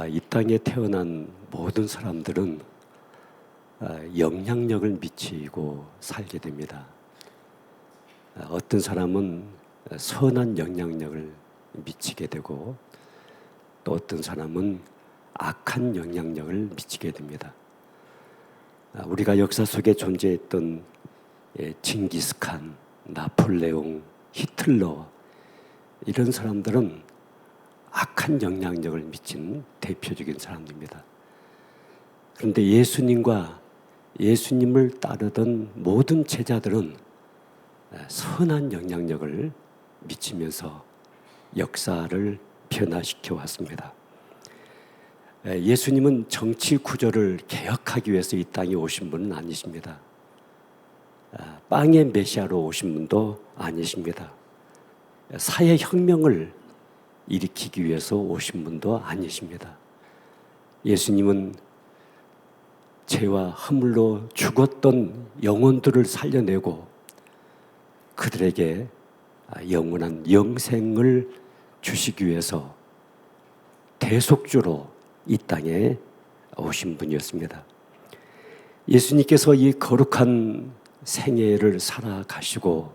이 땅에 태어난 모든 사람들은 영향력을 미치고 살게 됩니다. 어떤 사람은 선한 영향력을 미치게 되고 또 어떤 사람은 악한 영향력을 미치게 됩니다. 우리가 역사 속에 존재했던 징기스칸, 나폴레옹, 히틀러 이런 사람들은 악한 영향력을 미친 대표적인 사람들입니다. 그런데 예수님과 예수님을 따르던 모든 제자들은 선한 영향력을 미치면서 역사를 변화시켜 왔습니다. 예수님은 정치 구조를 개혁하기 위해서 이 땅에 오신 분은 아니십니다. 빵의 메시아로 오신 분도 아니십니다. 사회혁명을 일으키기 위해서 오신 분도 아니십니다. 예수님은 죄와 허물로 죽었던 영혼들을 살려내고 그들에게 영원한 영생을 주시기 위해서 대속주로 이 땅에 오신 분이었습니다. 예수님께서 이 거룩한 생애를 살아가시고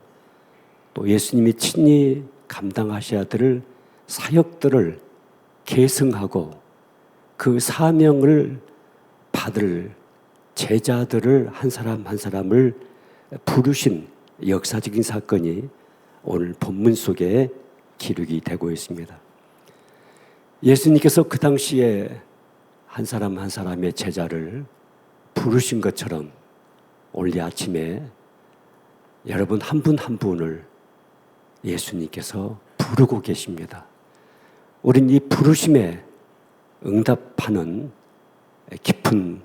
또 예수님이 친히 감당하셔야 될 사역들을 계승하고 그 사명을 받을 제자들을 한 사람 한 사람을 부르신 역사적인 사건이 오늘 본문 속에 기록이 되고 있습니다. 예수님께서 그 당시에 한 사람 한 사람의 제자를 부르신 것처럼 오늘 아침에 여러분 한 분 한 분을 예수님께서 부르고 계십니다. 우린 이 부르심에 응답하는 깊은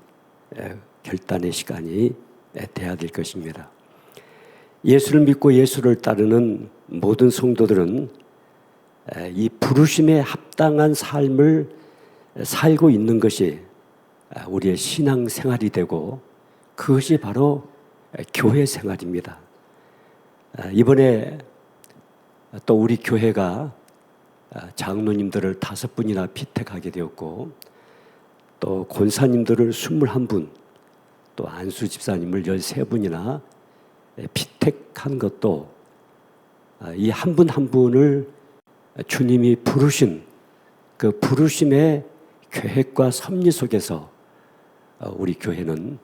결단의 시간이 돼야 될 것입니다. 예수를 믿고 예수를 따르는 모든 성도들은 이 부르심에 합당한 삶을 살고 있는 것이 우리의 신앙 생활이 되고 그것이 바로 교회 생활입니다. 이번에 또 우리 교회가 장로님들을 5분이나 피택하게 되었고 또 권사님들을 21분, 또 안수 집사님을 13분이나 피택한 것도 이 한 분 한 분을 주님이 부르신 그 부르심의 계획과 섭리 속에서 우리 교회는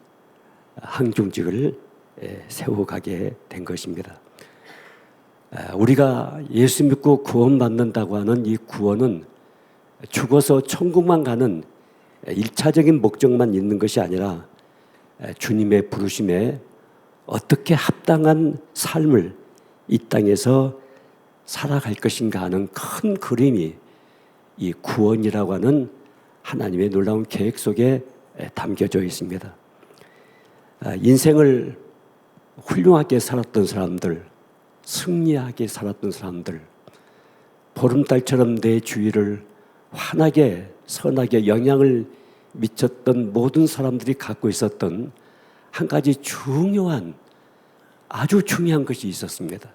항중직을 세워가게 된 것입니다. 우리가 예수 믿고 구원받는다고 하는 이 구원은 죽어서 천국만 가는 1차적인 목적만 있는 것이 아니라 주님의 부르심에 어떻게 합당한 삶을 이 땅에서 살아갈 것인가 하는 큰 그림이 이 구원이라고 하는 하나님의 놀라운 계획 속에 담겨져 있습니다. 인생을 훌륭하게 살았던 사람들, 승리하게 살았던 사람들, 보름달처럼 내 주위를 환하게 선하게 영향을 미쳤던 모든 사람들이 갖고 있었던 한 가지 중요한 아주 중요한 것이 있었습니다.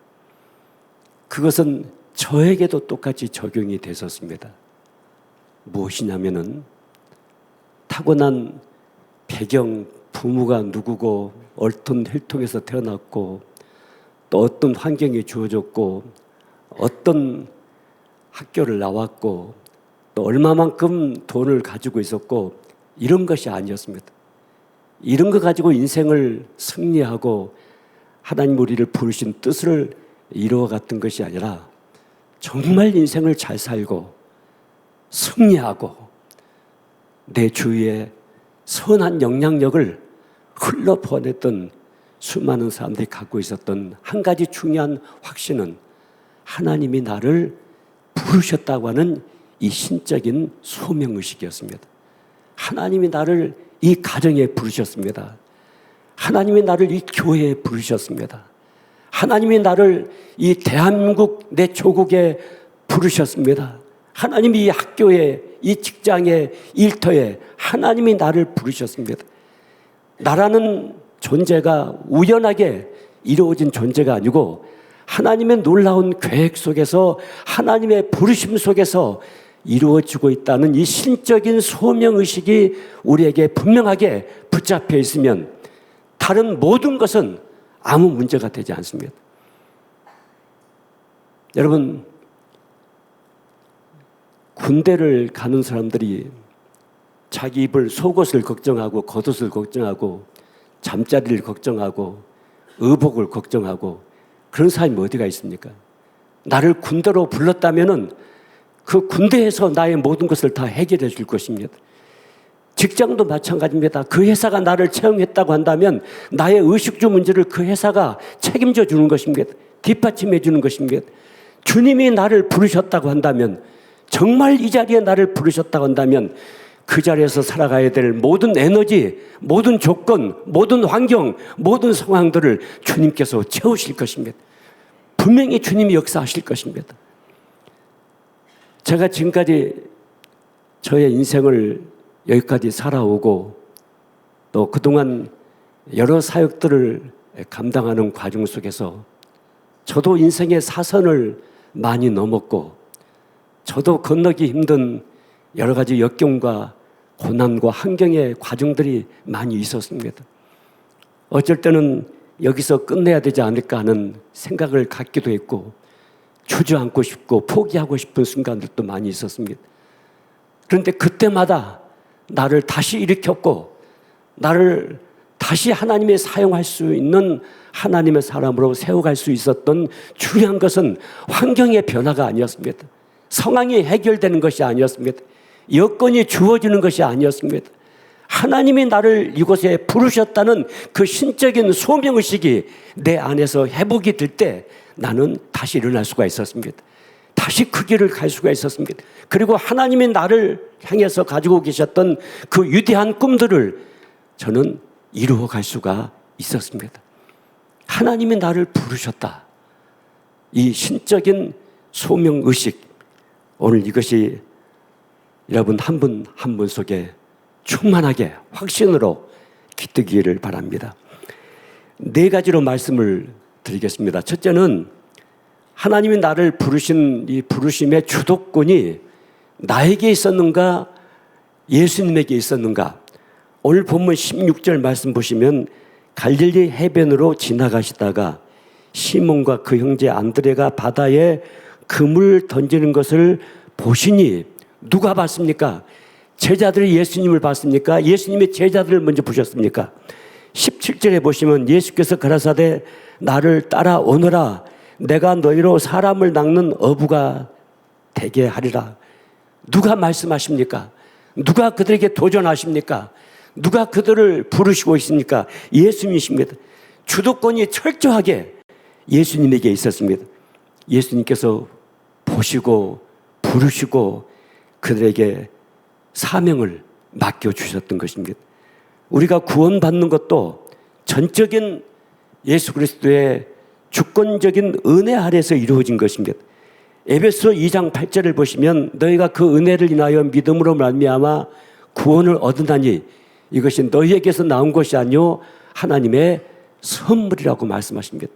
그것은 저에게도 똑같이 적용이 됐었습니다. 무엇이냐면은 타고난 배경, 부모가 누구고 어떤 혈통에서 태어났고 또 어떤 환경이 주어졌고 어떤 학교를 나왔고 또 얼마만큼 돈을 가지고 있었고 이런 것이 아니었습니다. 이런 거 가지고 인생을 승리하고 하나님 우리를 부르신 뜻을 이루어갔던 것이 아니라 정말 인생을 잘 살고 승리하고 내 주위에 선한 영향력을 흘러보냈던 수많은 사람들이 갖고 있었던 한 가지 중요한 확신은 하나님이 나를 부르셨다고 하는 이 신적인 소명의식이었습니다. 하나님이 나를 이 가정에 부르셨습니다. 하나님이 나를 이 교회에 부르셨습니다. 하나님이 나를 이 대한민국 내 조국에 부르셨습니다. 하나님이 이 학교에, 이 직장에, 일터에 하나님이 나를 부르셨습니다. 나라는 존재가 우연하게 이루어진 존재가 아니고 하나님의 놀라운 계획 속에서 하나님의 부르심 속에서 이루어지고 있다는 이 신적인 소명의식이 우리에게 분명하게 붙잡혀 있으면 다른 모든 것은 아무 문제가 되지 않습니다. 여러분, 군대를 가는 사람들이 자기 입을 속옷을 걱정하고 겉옷을 걱정하고 잠자리를 걱정하고 의복을 걱정하고 그런 사람이 어디가 있습니까? 나를 군대로 불렀다면은 그 군대에서 나의 모든 것을 다 해결해 줄 것입니다. 직장도 마찬가지입니다. 그 회사가 나를 채용했다고 한다면 나의 의식주 문제를 그 회사가 책임져 주는 것입니다. 뒷받침해 주는 것입니다. 주님이 나를 부르셨다고 한다면, 정말 이 자리에 나를 부르셨다고 한다면 그 자리에서 살아가야 될 모든 에너지, 모든 조건, 모든 환경, 모든 상황들을 주님께서 채우실 것입니다. 분명히 주님이 역사하실 것입니다. 제가 지금까지 저의 인생을 여기까지 살아오고 또 그동안 여러 사역들을 감당하는 과정 속에서 저도 인생의 사선을 많이 넘었고 저도 건너기 힘든 여러 가지 역경과 고난과 환경의 과정들이 많이 있었습니다. 어쩔 때는 여기서 끝내야 되지 않을까 하는 생각을 갖기도 했고 주저앉고 싶고 포기하고 싶은 순간들도 많이 있었습니다. 그런데 그때마다 나를 다시 일으켰고 나를 다시 하나님의 사용할 수 있는 하나님의 사람으로 세워갈 수 있었던 중요한 것은 환경의 변화가 아니었습니다. 상황이 해결되는 것이 아니었습니다. 여건이 주어지는 것이 아니었습니다. 하나님이 나를 이곳에 부르셨다는 그 신적인 소명의식이 내 안에서 회복이 될 때 나는 다시 일어날 수가 있었습니다. 다시 그 길을 갈 수가 있었습니다. 그리고 하나님이 나를 향해서 가지고 계셨던 그 위대한 꿈들을 저는 이루어 갈 수가 있었습니다. 하나님이 나를 부르셨다. 이 신적인 소명의식, 오늘 이것이 여러분 한 분 한 분 속에 충만하게 확신으로 깃들기를 바랍니다. 네 가지로 말씀을 드리겠습니다. 첫째는 하나님이 나를 부르신 이 부르심의 주도권이 나에게 있었는가 예수님에게 있었는가. 오늘 본문 16절 말씀 보시면 갈릴리 해변으로 지나가시다가 시몬과 그 형제 안드레가 바다에 금을 던지는 것을 보시니 누가 봤습니까? 제자들이 예수님을 봤습니까? 예수님이 제자들을 먼저 보셨습니까? 17절에 보시면 예수께서 가라사대 나를 따라오너라 내가 너희로 사람을 낚는 어부가 되게 하리라. 누가 말씀하십니까? 누가 그들에게 도전하십니까? 누가 그들을 부르시고 있습니까? 예수님이십니다. 주도권이 철저하게 예수님에게 있었습니다. 예수님께서 보시고 부르시고 그들에게 사명을 맡겨주셨던 것입니다. 우리가 구원받는 것도 전적인 예수 그리스도의 주권적인 은혜 아래서 이루어진 것입니다. 에베소 2장 8절을 보시면 너희가 그 은혜를 인하여 믿음으로 말미암아 구원을 얻으나니 이것이 너희에게서 나온 것이 아니요 하나님의 선물이라고 말씀하십니다.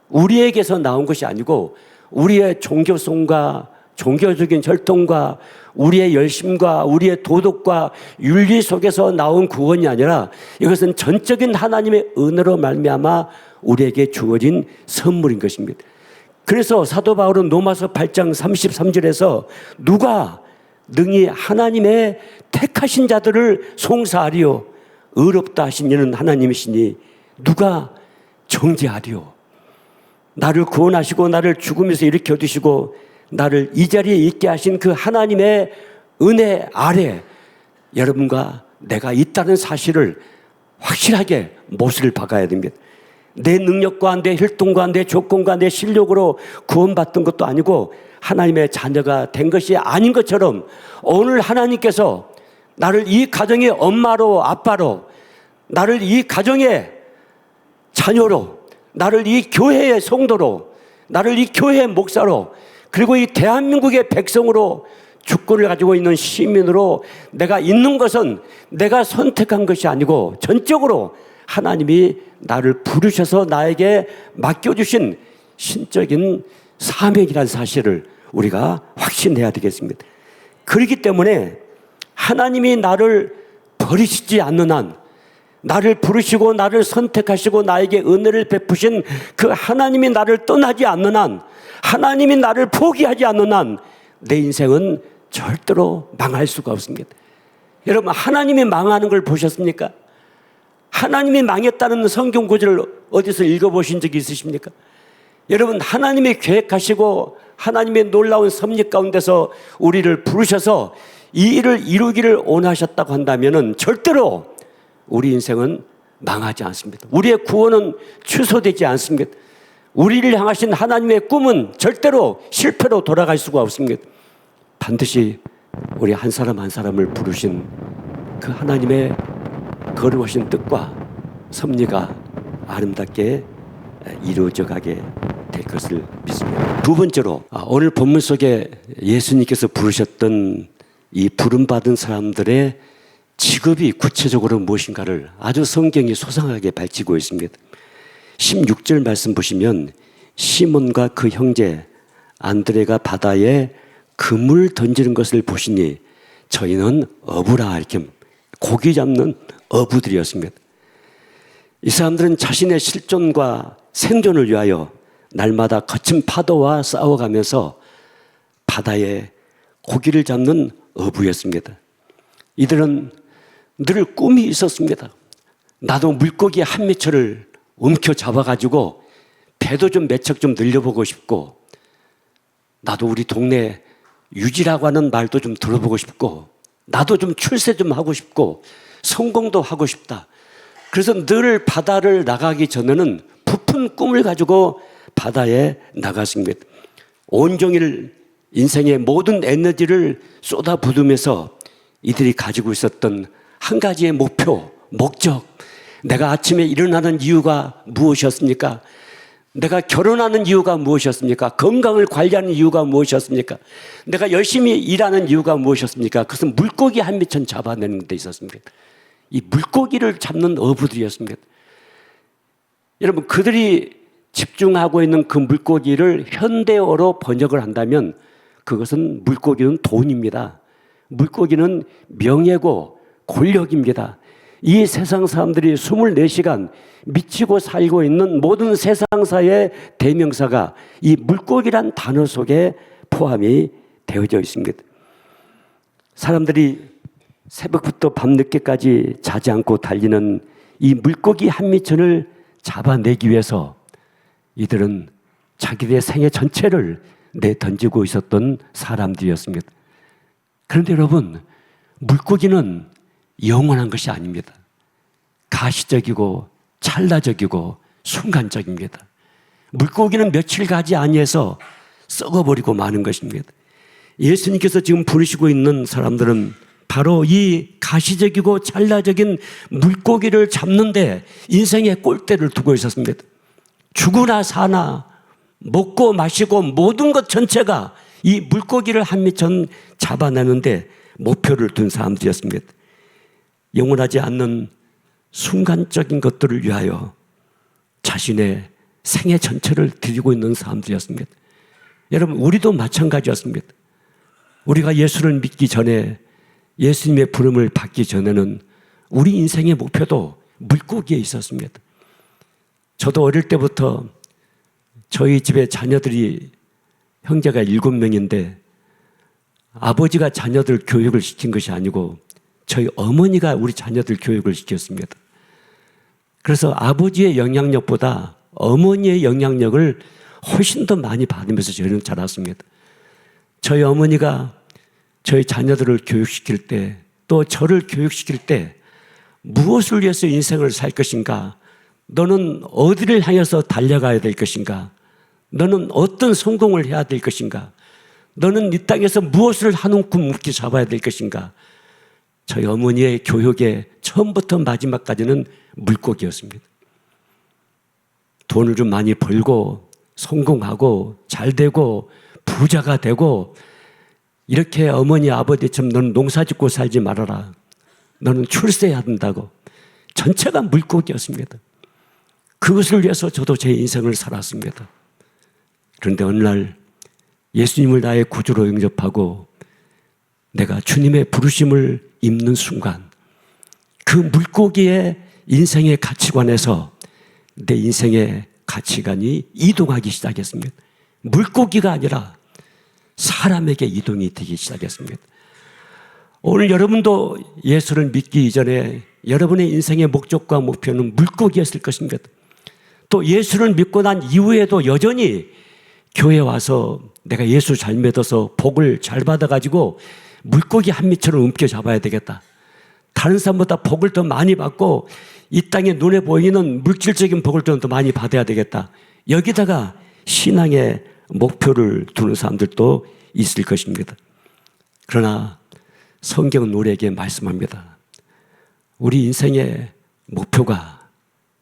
우리에게서 나온 것이 아니고 우리의 종교성과 종교적인 혈통과 우리의 열심과 우리의 도덕과 윤리 속에서 나온 구원이 아니라 이것은 전적인 하나님의 은혜로 말미암아 우리에게 주어진 선물인 것입니다. 그래서 사도 바울은 로마서 8장 33절에서 누가 능히 하나님의 택하신 자들을 송사하리요 의롭다 하신 이는 하나님이시니 누가 정죄하리요. 나를 구원하시고 나를 죽음에서 일으켜 두시고 나를 이 자리에 있게 하신 그 하나님의 은혜 아래 여러분과 내가 있다는 사실을 확실하게 못을 박아야 됩니다. 내 능력과 내 혈통과 내 조건과 내 실력으로 구원받던 것도 아니고 하나님의 자녀가 된 것이 아닌 것처럼 오늘 하나님께서 나를 이 가정의 엄마로 아빠로 나를 이 가정의 자녀로 나를 이 교회의 성도로 나를 이 교회의 목사로 그리고 이 대한민국의 백성으로 주권을 가지고 있는 시민으로 내가 있는 것은 내가 선택한 것이 아니고 전적으로 하나님이 나를 부르셔서 나에게 맡겨주신 신적인 사명이라는 사실을 우리가 확신해야 되겠습니다. 그렇기 때문에 하나님이 나를 버리시지 않는 한, 나를 부르시고 나를 선택하시고 나에게 은혜를 베푸신 그 하나님이 나를 떠나지 않는 한, 하나님이 나를 포기하지 않는 한 내 인생은 절대로 망할 수가 없습니다. 여러분, 하나님이 망하는 걸 보셨습니까? 하나님이 망했다는 성경 구절을 어디서 읽어보신 적이 있으십니까? 여러분, 하나님이 계획하시고 하나님의 놀라운 섭리 가운데서 우리를 부르셔서 이 일을 이루기를 원하셨다고 한다면 절대로 우리 인생은 망하지 않습니다. 우리의 구원은 취소되지 않습니다. 우리를 향하신 하나님의 꿈은 절대로 실패로 돌아갈 수가 없습니다. 반드시 우리 한 사람 한 사람을 부르신 그 하나님의 거룩하신 뜻과 섭리가 아름답게 이루어져 가게 될 것을 믿습니다. 두 번째로, 오늘 본문 속에 예수님께서 부르셨던 이 부름받은 사람들의 직업이 구체적으로 무엇인가를 아주 성경이 소상하게 밝히고 있습니다. 16절 말씀 보시면 시몬과 그 형제 안드레가 바다에 그물 던지는 것을 보시니 저희는 어부라, 이렇게 고기 잡는 어부들이었습니다. 이 사람들은 자신의 실존과 생존을 위하여 날마다 거친 파도와 싸워가면서 바다에 고기를 잡는 어부였습니다. 이들은 늘 꿈이 있었습니다. 나도 물고기 한 매처를 움켜 잡아가지고 배도 좀 몇 척 좀 늘려보고 싶고, 나도 우리 동네 유지라고 하는 말도 좀 들어보고 싶고, 나도 좀 출세 좀 하고 싶고, 성공도 하고 싶다. 그래서 늘 바다를 나가기 전에는 부푼 꿈을 가지고 바다에 나갔습니다. 온종일 인생의 모든 에너지를 쏟아부으면서 이들이 가지고 있었던 한 가지의 목표, 목적. 내가 아침에 일어나는 이유가 무엇이었습니까? 내가 결혼하는 이유가 무엇이었습니까? 건강을 관리하는 이유가 무엇이었습니까? 내가 열심히 일하는 이유가 무엇이었습니까? 그것은 물고기 한 미천 잡아내는 데 있었습니다. 이 물고기를 잡는 어부들이었습니다. 여러분, 그들이 집중하고 있는 그 물고기를 현대어로 번역을 한다면 그것은 물고기는 돈입니다. 물고기는 명예고 권력입니다. 이 세상 사람들이 24시간 미치고 살고 있는 모든 세상사의 대명사가 이 물고기란 단어 속에 포함이 되어져 있습니다. 사람들이 새벽부터 밤늦게까지 자지 않고 달리는 이 물고기 한 미천을 잡아내기 위해서 이들은 자기들의 생애 전체를 내던지고 있었던 사람들이었습니다. 그런데 여러분, 물고기는 영원한 것이 아닙니다. 가시적이고 찰나적이고 순간적입니다. 물고기는 며칠 가지 아니해서 썩어버리고 마는 것입니다. 예수님께서 지금 부르시고 있는 사람들은 바로 이 가시적이고 찰나적인 물고기를 잡는데 인생의 꼴대를 두고 있었습니다. 죽으나 사나 먹고 마시고 모든 것 전체가 이 물고기를 한 미천 잡아내는데 목표를 둔 사람들이었습니다. 영원하지 않는 순간적인 것들을 위하여 자신의 생애 전체를 드리고 있는 사람들이었습니다. 여러분, 우리도 마찬가지였습니다. 우리가 예수를 믿기 전에, 예수님의 부름을 받기 전에는 우리 인생의 목표도 물고기에 있었습니다. 저도 어릴 때부터 저희 집에 자녀들이, 형제가 7명인데 아버지가 자녀들 교육을 시킨 것이 아니고 저희 어머니가 우리 자녀들 교육을 시켰습니다. 그래서 아버지의 영향력보다 어머니의 영향력을 훨씬 더 많이 받으면서 저희는 자랐습니다. 저희 어머니가 저희 자녀들을 교육시킬 때, 또 저를 교육시킬 때 무엇을 위해서 인생을 살 것인가? 너는 어디를 향해서 달려가야 될 것인가? 너는 어떤 성공을 해야 될 것인가? 너는 이 땅에서 무엇을 한 움큼 묵게 잡아야 될 것인가? 저희 어머니의 교육의 처음부터 마지막까지는 물고기였습니다. 돈을 좀 많이 벌고 성공하고 잘 되고 부자가 되고, 이렇게 어머니 아버지처럼 너는 농사 짓고 살지 말아라, 너는 출세해야 된다고, 전체가 물고기였습니다. 그것을 위해서 저도 제 인생을 살았습니다. 그런데 어느 날 예수님을 나의 구주로 영접하고 내가 주님의 부르심을 입는 순간 그 물고기의 인생의 가치관에서 내 인생의 가치관이 이동하기 시작했습니다. 물고기가 아니라 사람에게 이동이 되기 시작했습니다. 오늘 여러분도 예수를 믿기 이전에 여러분의 인생의 목적과 목표는 물고기였을 것입니다. 또 예수를 믿고 난 이후에도 여전히 교회 와서 내가 예수 잘 믿어서 복을 잘 받아가지고 물고기 한 미처럼 움켜잡아야 되겠다. 다른 사람보다 복을 더 많이 받고 이 땅에 눈에 보이는 물질적인 복을 좀 더 많이 받아야 되겠다. 여기다가 신앙의 목표를 두는 사람들도 있을 것입니다. 그러나 성경은 우리에게 말씀합니다. 우리 인생의 목표가,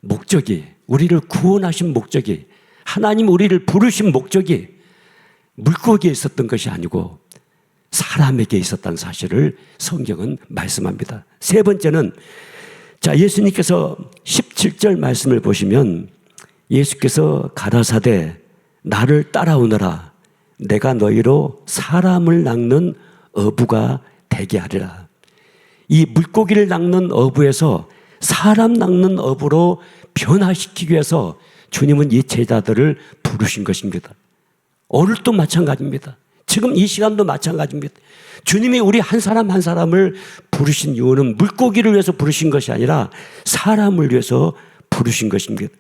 목적이, 우리를 구원하신 목적이, 하나님 우리를 부르신 목적이 물고기에 있었던 것이 아니고 사람에게 있었다는 사실을 성경은 말씀합니다. 세 번째는, 자, 예수님께서 17절 말씀을 보시면 예수께서 가라사대 나를 따라오너라 내가 너희로 사람을 낚는 어부가 되게 하리라. 이 물고기를 낚는 어부에서 사람 낚는 어부로 변화시키기 위해서 주님은 이 제자들을 부르신 것입니다. 오늘도 마찬가지입니다. 지금 이 시간도 마찬가지입니다. 주님이 우리 한 사람 한 사람을 부르신 이유는 물고기를 위해서 부르신 것이 아니라 사람을 위해서 부르신 것입니다.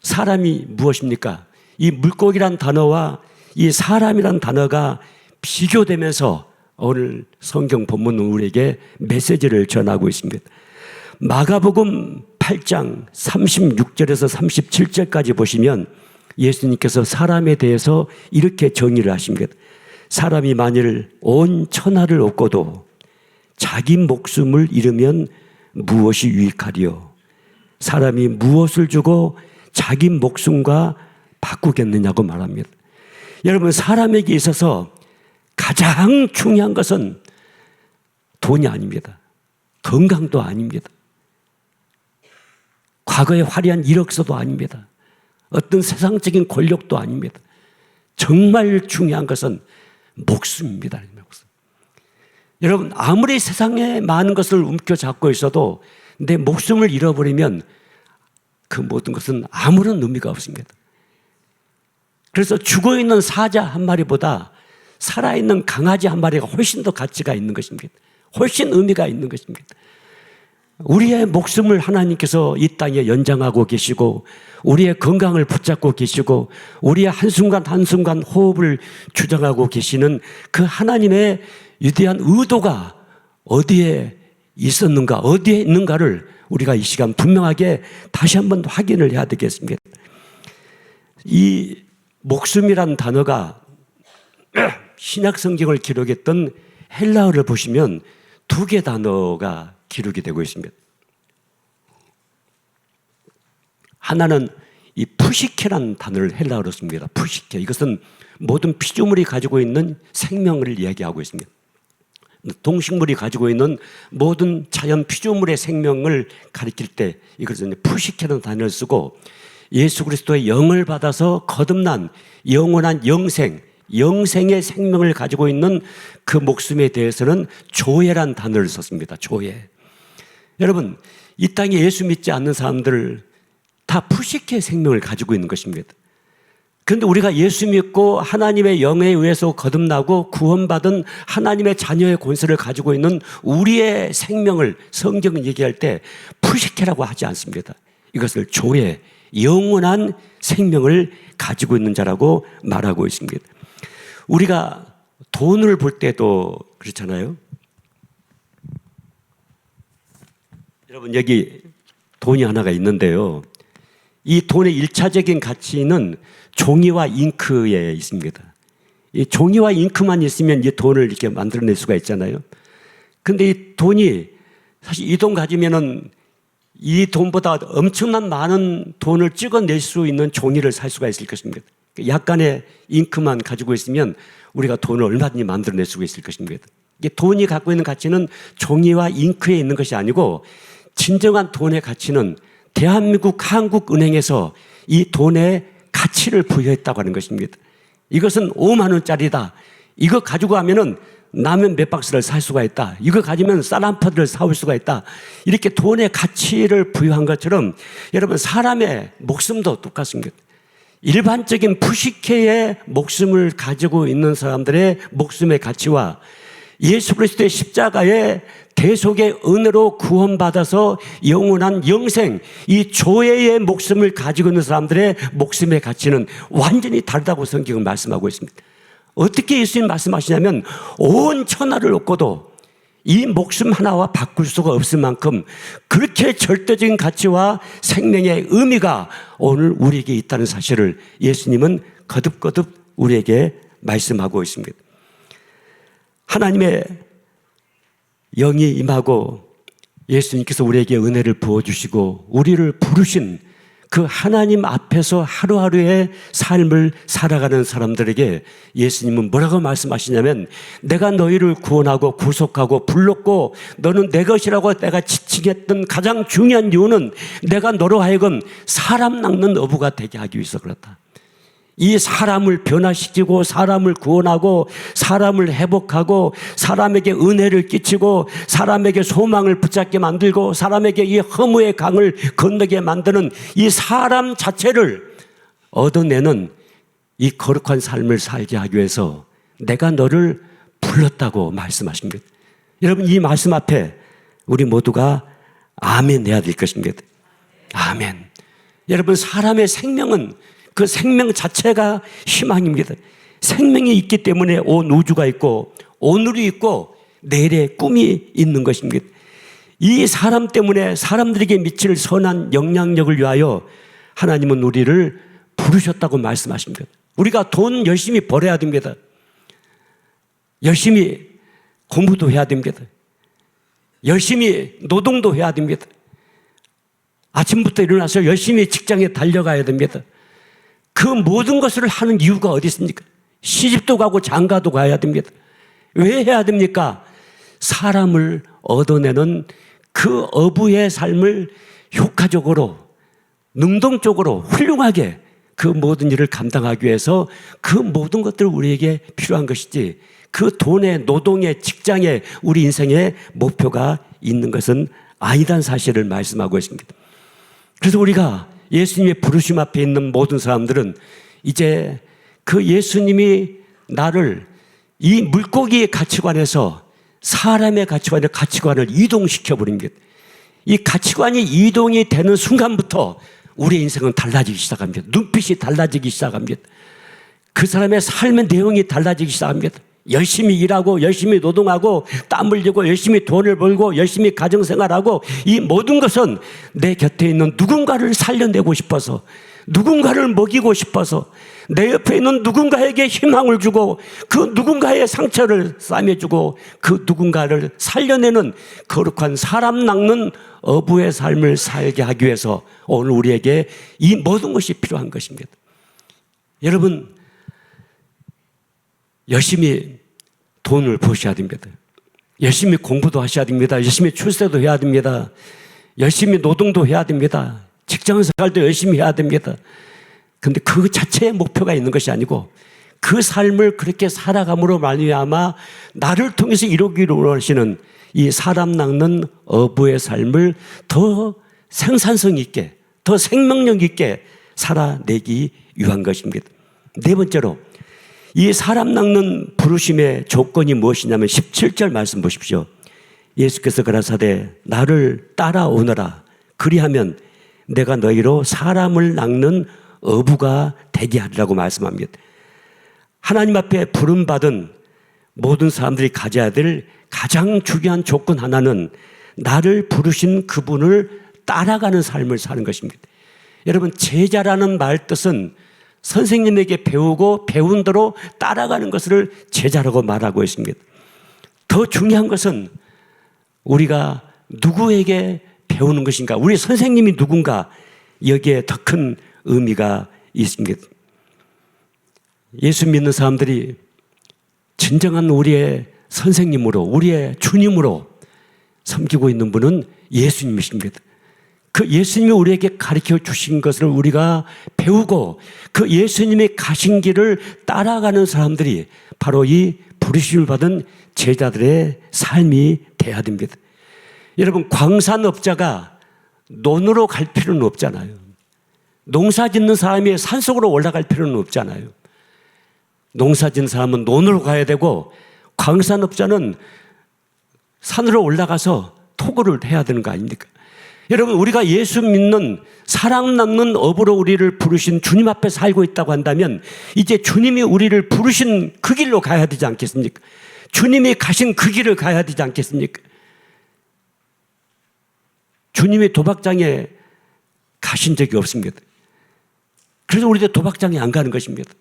사람이 무엇입니까? 이 물고기란 단어와 이 사람이란 단어가 비교되면서 오늘 성경 본문은 우리에게 메시지를 전하고 있습니다. 마가복음 8장 36절에서 37절까지 보시면 예수님께서 사람에 대해서 이렇게 정의를 하십니다. 사람이 만일 온 천하를 얻고도 자기 목숨을 잃으면 무엇이 유익하리요? 사람이 무엇을 주고 자기 목숨과 바꾸겠느냐고 말합니다. 여러분, 사람에게 있어서 가장 중요한 것은 돈이 아닙니다. 건강도 아닙니다. 과거의 화려한 이력서도 아닙니다. 어떤 세상적인 권력도 아닙니다. 정말 중요한 것은 목숨입니다. 목숨. 여러분, 아무리 세상에 많은 것을 움켜잡고 있어도 내 목숨을 잃어버리면 그 모든 것은 아무런 의미가 없습니다. 그래서 죽어있는 사자 한 마리보다 살아있는 강아지 한 마리가 훨씬 더 가치가 있는 것입니다. 훨씬 의미가 있는 것입니다. 우리의 목숨을 하나님께서 이 땅에 연장하고 계시고 우리의 건강을 붙잡고 계시고 우리의 한순간 한순간 호흡을 주장하고 계시는 그 하나님의 위대한 의도가 어디에 있었는가, 어디에 있는가를 우리가 이 시간 분명하게 다시 한번 확인을 해야 되겠습니다. 이 목숨이란 단어가 신약 성경을 기록했던 헬라어를 보시면 두 개 단어가 기록이 되고 있습니다. 하나는 이 푸시케라는 단어를 헬라어로 씁니다. 푸시케. 이것은 모든 피조물이 가지고 있는 생명을 이야기하고 있습니다. 동식물이 가지고 있는 모든 자연 피조물의 생명을 가리킬 때 이것은 푸시케라는 단어를 쓰고 예수 그리스도의 영을 받아서 거듭난 영원한 영생의 생명을 가지고 있는 그 목숨에 대해서는 조예란 단어를 썼습니다. 조예. 여러분, 이 땅에 예수 믿지 않는 사람들 다 푸시케 생명을 가지고 있는 것입니다. 그런데 우리가 예수 믿고 하나님의 영에 의해서 거듭나고 구원받은 하나님의 자녀의 권세를 가지고 있는 우리의 생명을 성경은 얘기할 때 푸시케라고 하지 않습니다. 이것을 조예, 영원한 생명을 가지고 있는 자라고 말하고 있습니다. 우리가 돈을 볼 때도 그렇잖아요. 여러분, 여기 돈이 하나가 있는데요. 이 돈의 일차적인 가치는 종이와 잉크에 있습니다. 이 종이와 잉크만 있으면 이 돈을 이렇게 만들어낼 수가 있잖아요. 근데 이 돈이 사실 이 돈 가지면은 이 돈보다 엄청난 많은 돈을 찍어낼 수 있는 종이를 살 수가 있을 것입니다. 약간의 잉크만 가지고 있으면 우리가 돈을 얼마든지 만들어낼 수가 있을 것입니다. 이게 돈이 갖고 있는 가치는 종이와 잉크에 있는 것이 아니고 진정한 돈의 가치는 대한민국 한국은행에서 이 돈의 가치를 부여했다고 하는 것입니다. 이것은 5만 원짜리다. 이거 가지고 하면은 라면 몇 박스를 살 수가 있다. 이거 가지면 쌀 한 포대를 사올 수가 있다. 이렇게 돈의 가치를 부여한 것처럼 여러분 사람의 목숨도 똑같습니다. 일반적인 푸시케의 목숨을 가지고 있는 사람들의 목숨의 가치와 예수 그리스도의 십자가의 대속의 은혜로 구원받아서 영원한 영생, 이 조회의 목숨을 가지고 있는 사람들의 목숨의 가치는 완전히 다르다고 성경은 말씀하고 있습니다. 어떻게 예수님 말씀하시냐면 온 천하를 얻고도 이 목숨 하나와 바꿀 수가 없을 만큼 그렇게 절대적인 가치와 생명의 의미가 오늘 우리에게 있다는 사실을 예수님은 거듭거듭 우리에게 말씀하고 있습니다. 하나님의 영이 임하고 예수님께서 우리에게 은혜를 부어주시고 우리를 부르신 그 하나님 앞에서 하루하루의 삶을 살아가는 사람들에게 예수님은 뭐라고 말씀하시냐면 내가 너희를 구원하고 구속하고 불렀고 너는 내 것이라고 내가 지칭했던 가장 중요한 이유는 내가 너로 하여금 사람 낚는 어부가 되게 하기 위해서 그렇다. 이 사람을 변화시키고 사람을 구원하고 사람을 회복하고 사람에게 은혜를 끼치고 사람에게 소망을 붙잡게 만들고 사람에게 이 허무의 강을 건너게 만드는 이 사람 자체를 얻어내는 이 거룩한 삶을 살게 하기 위해서 내가 너를 불렀다고 말씀하십니다. 여러분 이 말씀 앞에 우리 모두가 아멘 해야 될 것입니다. 아멘. 여러분 사람의 생명은 그 생명 자체가 희망입니다. 생명이 있기 때문에 온 우주가 있고 오늘이 있고 내일의 꿈이 있는 것입니다. 이 사람 때문에 사람들에게 미칠 선한 영향력을 위하여 하나님은 우리를 부르셨다고 말씀하십니다. 우리가 돈 열심히 벌어야 됩니다. 열심히 공부도 해야 됩니다. 열심히 노동도 해야 됩니다. 아침부터 일어나서 열심히 직장에 달려가야 됩니다. 그 모든 것을 하는 이유가 어디 있습니까? 시집도 가고 장가도 가야 됩니다. 왜 해야 됩니까? 사람을 얻어내는 그 어부의 삶을 효과적으로, 능동적으로, 훌륭하게 그 모든 일을 감당하기 위해서 그 모든 것들을 우리에게 필요한 것이지 그 돈의, 노동의, 직장에 우리 인생의 목표가 있는 것은 아니다는 사실을 말씀하고 있습니다. 그래서 우리가 예수님의 부르심 앞에 있는 모든 사람들은 이제 그 예수님이 나를 이 물고기의 가치관에서 사람의 가치관을 이동시켜버린 것. 이 가치관이 이동이 되는 순간부터 우리의 인생은 달라지기 시작합니다. 눈빛이 달라지기 시작합니다. 그 사람의 삶의 내용이 달라지기 시작합니다. 열심히 일하고 열심히 노동하고 땀 흘리고 열심히 돈을 벌고 열심히 가정생활하고 이 모든 것은 내 곁에 있는 누군가를 살려내고 싶어서 누군가를 먹이고 싶어서 내 옆에 있는 누군가에게 희망을 주고 그 누군가의 상처를 싸매주고 그 누군가를 살려내는 거룩한 사람 낚는 어부의 삶을 살게 하기 위해서 오늘 우리에게 이 모든 것이 필요한 것입니다. 여러분 열심히 돈을 버셔야 됩니다. 열심히 공부도 하셔야 됩니다. 열심히 출세도 해야 됩니다. 열심히 노동도 해야 됩니다. 직장생활도 열심히 해야 됩니다. 그런데 그 자체의 목표가 있는 것이 아니고 그 삶을 그렇게 살아감으로 말미암아 나를 통해서 이루기로 원하시는 이 사람 낚는 어부의 삶을 더 생산성 있게, 더 생명력 있게 살아내기 위한 것입니다. 네 번째로 이 사람 낚는 부르심의 조건이 무엇이냐면 17절 말씀 보십시오. 예수께서 가라사대 나를 따라오너라. 그리하면 내가 너희로 사람을 낚는 어부가 되게 하리라고 말씀합니다. 하나님 앞에 부름받은 모든 사람들이 가져야 될 가장 중요한 조건 하나는 나를 부르신 그분을 따라가는 삶을 사는 것입니다. 여러분 제자라는 말 뜻은 선생님에게 배우고 배운 대로 따라가는 것을 제자라고 말하고 있습니다. 더 중요한 것은 우리가 누구에게 배우는 것인가, 우리 선생님이 누군가, 여기에 더 큰 의미가 있습니다. 예수 믿는 사람들이 진정한 우리의 선생님으로, 우리의 주님으로 섬기고 있는 분은 예수님이십니다. 그 예수님이 우리에게 가르쳐 주신 것을 우리가 배우고 그 예수님의 가신 길을 따라가는 사람들이 바로 이 부르심을 받은 제자들의 삶이 돼야 됩니다. 여러분, 광산업자가 논으로 갈 필요는 없잖아요. 농사 짓는 사람이 산속으로 올라갈 필요는 없잖아요. 농사 짓는 사람은 논으로 가야 되고, 광산업자는 산으로 올라가서 토굴을 해야 되는 거 아닙니까? 여러분, 우리가 예수 믿는 사랑 남는 업으로 우리를 부르신 주님 앞에 살고 있다고 한다면 이제 주님이 우리를 부르신 그 길로 가야 되지 않겠습니까? 주님이 가신 그 길을 가야 되지 않겠습니까? 주님이 도박장에 가신 적이 없습니다. 그래서 우리도 도박장에 안 가는 것입니다.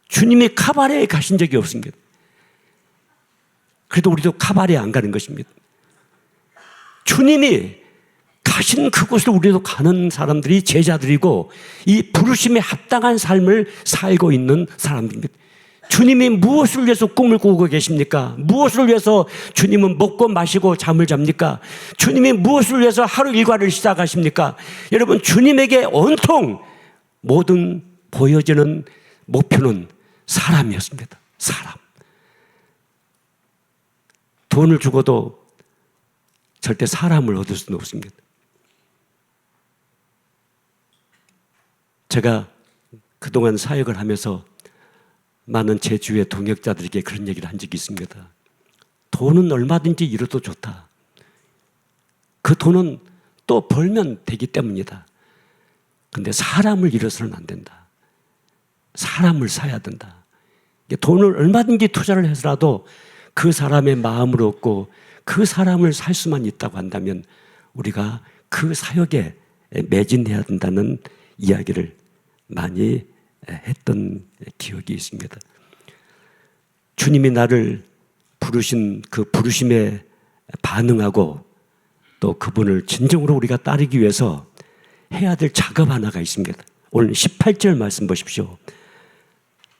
주님이 카바레에 가신 적이 없습니다. 그래도 우리도 카바레에 안 가는 것입니다. 주님이 가신 그곳을 우리도 가는 사람들이 제자들이고, 이 부르심에 합당한 삶을 살고 있는 사람들입니다. 주님이 무엇을 위해서 꿈을 꾸고 계십니까? 무엇을 위해서 주님은 먹고 마시고 잠을 잡니까? 주님이 무엇을 위해서 하루 일과를 시작하십니까? 여러분, 주님에게 온통 모든 보여지는 목표는 사람이었습니다. 사람. 돈을 주고도 절대 사람을 얻을 수는 없습니다. 제가 그동안 사역을 하면서 많은 제 주위의 동역자들에게 그런 얘기를 한 적이 있습니다. 돈은 얼마든지 잃어도 좋다. 그 돈은 또 벌면 되기 때문이다. 근데 사람을 잃어서는 안 된다. 사람을 사야 된다. 돈을 얼마든지 투자를 해서라도 그 사람의 마음을 얻고 그 사람을 살 수만 있다고 한다면 우리가 그 사역에 매진해야 된다는 이야기를 많이 했던 기억이 있습니다. 주님이 나를 부르신 그 부르심에 반응하고 또 그분을 진정으로 우리가 따르기 위해서 해야 될 작업 하나가 있습니다. 오늘 18절 말씀 보십시오.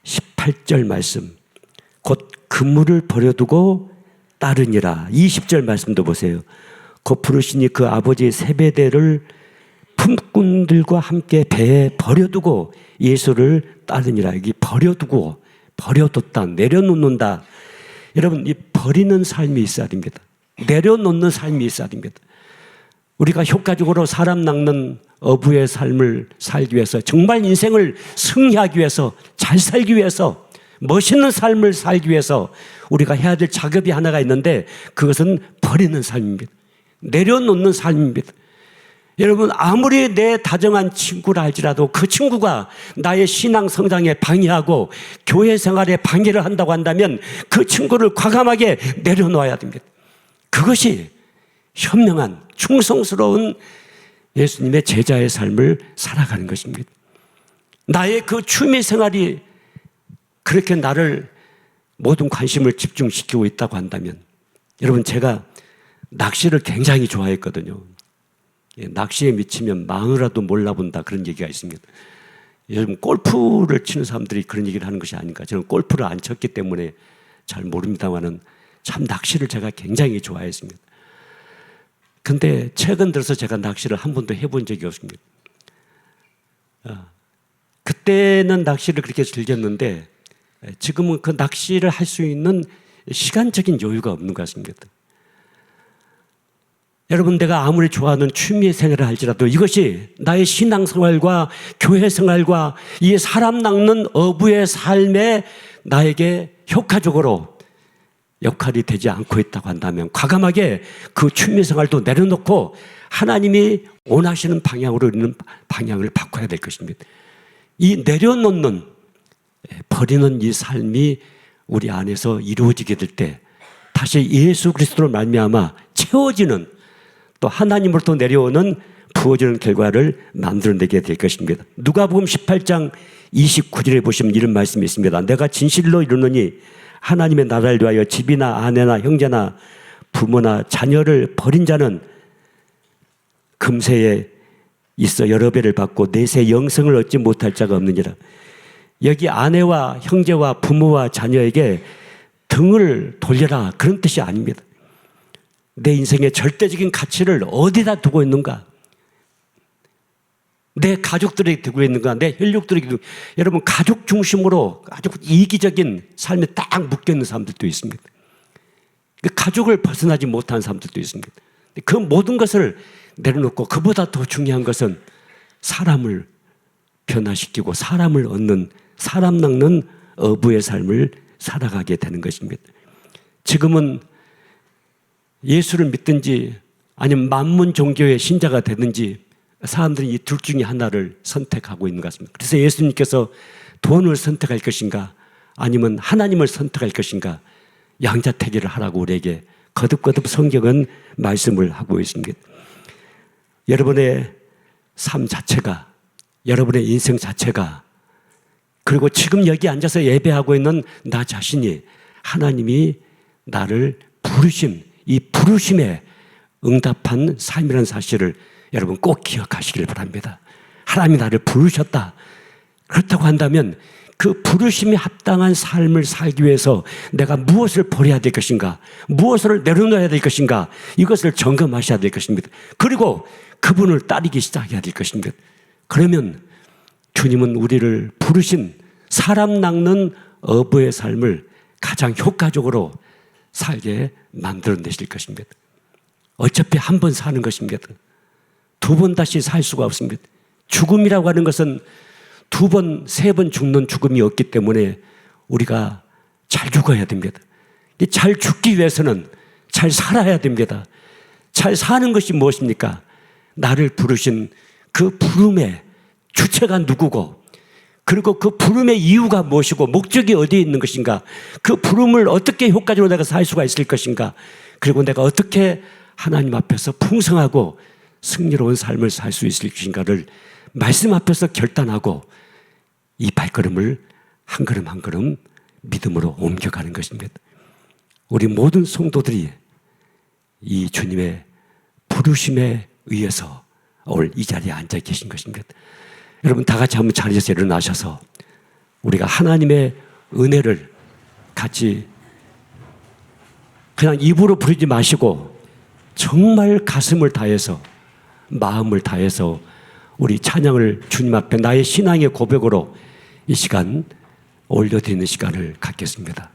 18절 말씀. 곧 그물을 버려두고 따르니라. 20절 말씀도 보세요. 곧 부르시니 그 아버지의 세배대를 품꾼들과 함께 배에 버려두고 예수를 따르니라. 여기 버려두고, 버려뒀다, 내려놓는다. 여러분, 이 버리는 삶이 있어야 됩니다. 내려놓는 삶이 있어야 됩니다. 우리가 효과적으로 사람 낚는 어부의 삶을 살기 위해서, 정말 인생을 승리하기 위해서, 잘 살기 위해서, 멋있는 삶을 살기 위해서 우리가 해야 될 작업이 하나가 있는데, 그것은 버리는 삶입니다. 내려놓는 삶입니다. 여러분, 아무리 내 다정한 친구라 할지라도 그 친구가 나의 신앙 성장에 방해하고 교회 생활에 방해를 한다고 한다면 그 친구를 과감하게 내려놓아야 됩니다. 그것이 현명한 충성스러운 예수님의 제자의 삶을 살아가는 것입니다. 나의 그 취미 생활이 그렇게 나를 모든 관심을 집중시키고 있다고 한다면, 여러분, 제가 낚시를 굉장히 좋아했거든요. 낚시에 미치면 마누라도 몰라본다, 그런 얘기가 있습니다. 요즘 골프를 치는 사람들이 그런 얘기를 하는 것이 아닌가. 저는 골프를 안 쳤기 때문에 잘 모릅니다만은 참 낚시를 제가 굉장히 좋아했습니다. 근데 최근 들어서 제가 낚시를 한 번도 해본 적이 없습니다. 그때는 낚시를 그렇게 즐겼는데 지금은 그 낚시를 할 수 있는 시간적인 여유가 없는 것 같습니다. 여러분, 내가 아무리 좋아하는 취미 생활을 할지라도 이것이 나의 신앙생활과 교회생활과 이 사람 낚는 어부의 삶에 나에게 효과적으로 역할이 되지 않고 있다고 한다면 과감하게 그 취미생활도 내려놓고 하나님이 원하시는 방향으로 있는 방향을 바꿔야 될 것입니다. 이 내려놓는, 버리는 이 삶이 우리 안에서 이루어지게 될 때 다시 예수 그리스도로 말미암아 채워지는, 또 하나님으로부터 내려오는 부어지는 결과를 만들어내게 될 것입니다. 누가복음 18장 29절에 보시면 이런 말씀이 있습니다. 내가 진실로 이르노니 하나님의 나라를 위하여 집이나 아내나 형제나 부모나 자녀를 버린 자는 금세에 있어 여러 배를 받고 내세 영생을 얻지 못할 자가 없느니라. 여기 아내와 형제와 부모와 자녀에게 등을 돌려라, 그런 뜻이 아닙니다. 내 인생의 절대적인 가치를 어디다 두고 있는가? 내 가족들에게 되고 있는가, 내 혈육들에게. 여러분, 가족 중심으로 아주 이기적인 삶에 딱 묶여있는 사람들도 있습니다. 가족을 벗어나지 못하는 사람들도 있습니다. 그 모든 것을 내려놓고 그보다 더 중요한 것은 사람을 변화시키고 사람을 얻는, 사람 낚는 어부의 삶을 살아가게 되는 것입니다. 지금은 예수를 믿든지 아니면 만문 종교의 신자가 되든지 사람들이 이 둘 중에 하나를 선택하고 있는 것 같습니다. 그래서 예수님께서 돈을 선택할 것인가 아니면 하나님을 선택할 것인가 양자택일을 하라고 우리에게 거듭거듭 성경은 말씀을 하고 있습니다. 여러분의 삶 자체가, 여러분의 인생 자체가, 그리고 지금 여기 앉아서 예배하고 있는 나 자신이 하나님이 나를 부르신, 이 부르심에 응답한 삶이라는 사실을 여러분 꼭 기억하시길 바랍니다. 하나님이 나를 부르셨다. 그렇다고 한다면 그 부르심에 합당한 삶을 살기 위해서 내가 무엇을 버려야 될 것인가, 무엇을 내려놓아야 될 것인가, 이것을 점검하셔야 될 것입니다. 그리고 그분을 따르기 시작해야 될 것입니다. 그러면 주님은 우리를 부르신 사람 낚는 어부의 삶을 가장 효과적으로 살게 만들어내실 것입니다. 어차피 한 번 사는 것입니다. 두 번 다시 살 수가 없습니다. 죽음이라고 하는 것은 두 번, 세 번 죽는 죽음이 없기 때문에 우리가 잘 죽어야 됩니다. 잘 죽기 위해서는 잘 살아야 됩니다. 잘 사는 것이 무엇입니까? 나를 부르신 그 부름의 주체가 누구고, 그리고 그 부름의 이유가 무엇이고, 목적이 어디에 있는 것인가, 그 부름을 어떻게 효과적으로 내가 살 수가 있을 것인가, 그리고 내가 어떻게 하나님 앞에서 풍성하고 승리로운 삶을 살 수 있을 것인가를 말씀 앞에서 결단하고 이 발걸음을 한 걸음 한 걸음 믿음으로 옮겨가는 것입니다. 우리 모든 성도들이 이 주님의 부르심에 의해서 오늘 이 자리에 앉아 계신 것입니다. 여러분 다 같이 한번 자리에서 일어나셔서 우리가 하나님의 은혜를 같이 그냥 입으로 부르지 마시고 정말 가슴을 다해서, 마음을 다해서 우리 찬양을 주님 앞에 나의 신앙의 고백으로 이 시간 올려드리는 시간을 갖겠습니다.